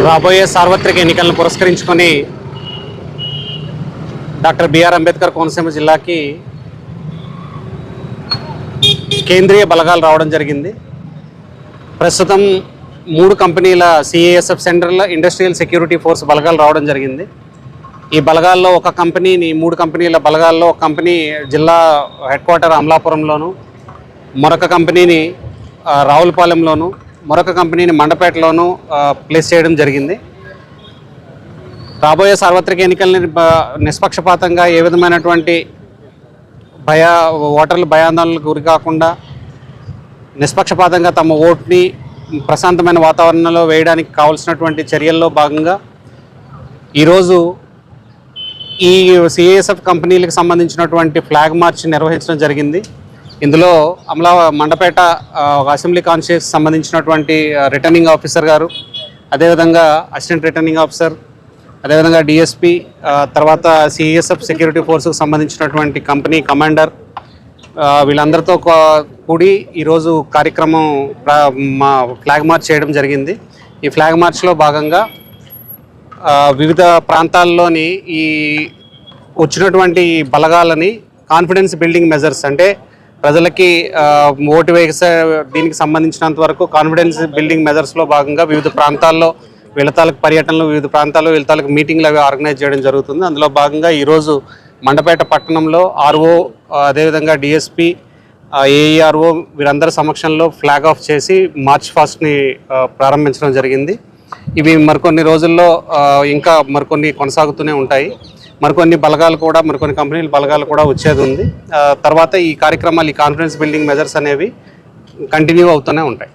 రాబోయే సార్వత్రిక ఎన్నికలను పురస్కరించుకొని డాక్టర్ బిఆర్ అంబేద్కర్ కోనసీమ జిల్లాకి కేంద్రీయ బలగాలు రావడం జరిగింది. ప్రస్తుతం 3 కంపెనీల CISF central industrial security force బలగాలు రావడం జరిగింది. ఈ బలగాల్లో ఒక కంపెనీని 3 కంపెనీల బలగాల్లో ఒక కంపెనీ జిల్లా హెడ్ క్వార్టర్ అమలాపురంలోను, మరొక కంపెనీని రావులపాలెంలోను, మరొక కంపెనీని మండపేటలోను ప్లేస్ చేయడం జరిగింది. రాబోయే సార్వత్రిక ఎన్నికల్ని నిష్పక్షపాతంగా ఏ విధమైనటువంటి ఓటర్లు భయాందోళనలకు గురి కాకుండా నిష్పక్షపాతంగా తమ ఓటుని ప్రశాంతమైన వాతావరణంలో వేయడానికి కావాల్సినటువంటి చర్యల్లో భాగంగా ఈరోజు ఈ సిఐఎస్ఎఫ్ కంపెనీలకు సంబంధించినటువంటి ఫ్లాగ్ మార్చ్ నిర్వహించడం జరిగింది. ఇందులో మండపేట అసెంబ్లీ కాన్స్టిట్యూన్సీకి సంబంధించినటువంటి రిటర్నింగ్ ఆఫీసర్ గారు, అదేవిధంగా అసిస్టెంట్ రిటర్నింగ్ ఆఫీసర్, అదేవిధంగా డిఎస్పీ, తర్వాత సిఐఎస్ఎఫ్ సెక్యూరిటీ ఫోర్స్కి సంబంధించినటువంటి కంపెనీ కమాండర్, వీళ్ళందరితో కూడి ఈరోజు కార్యక్రమం ఫ్లాగ్ మార్చ్ చేయడం జరిగింది. ఈ ఫ్లాగ్ మార్చ్లో భాగంగా వివిధ ప్రాంతాల్లోని ఈ వచ్చినటువంటి బలగాలని కాన్ఫిడెన్స్ బిల్డింగ్ మెజర్స్, అంటే ప్రజలకి ఓటు వేసే దీనికి సంబంధించినంత వరకు కాన్ఫిడెన్స్ బిల్డింగ్ మెజర్స్లో భాగంగా వివిధ ప్రాంతాల్లో వీళ్ళ తాలూకు పర్యటనలు, వివిధ ప్రాంతాల్లో వీళ్ళ తాలూకు మీటింగ్లు అవి ఆర్గనైజ్ చేయడం జరుగుతుంది. అందులో భాగంగా ఈరోజు మండపేట పట్టణంలో ఆర్ఓ, అదేవిధంగా డిఎస్పి, ఏఈఆర్ఓ వీరందరి సమక్షంలో ఫ్లాగ్ ఆఫ్ చేసి మార్చ్ ఫాస్ట్ని ప్రారంభించడం జరిగింది. ఇవి మరికొన్ని రోజుల్లో ఇంకా మరికొన్ని కొనసాగుతూనే ఉంటాయి. మరికొన్ని కంపెనీల బలగాలు కూడా వచ్చేది ఉంది. తర్వాత ఈ కార్యక్రమాలు, ఈ కాన్ఫిడెన్స్ బిల్డింగ్ మెజర్స్ అనేవి కంటిన్యూ అవుతూనే ఉంటాయి.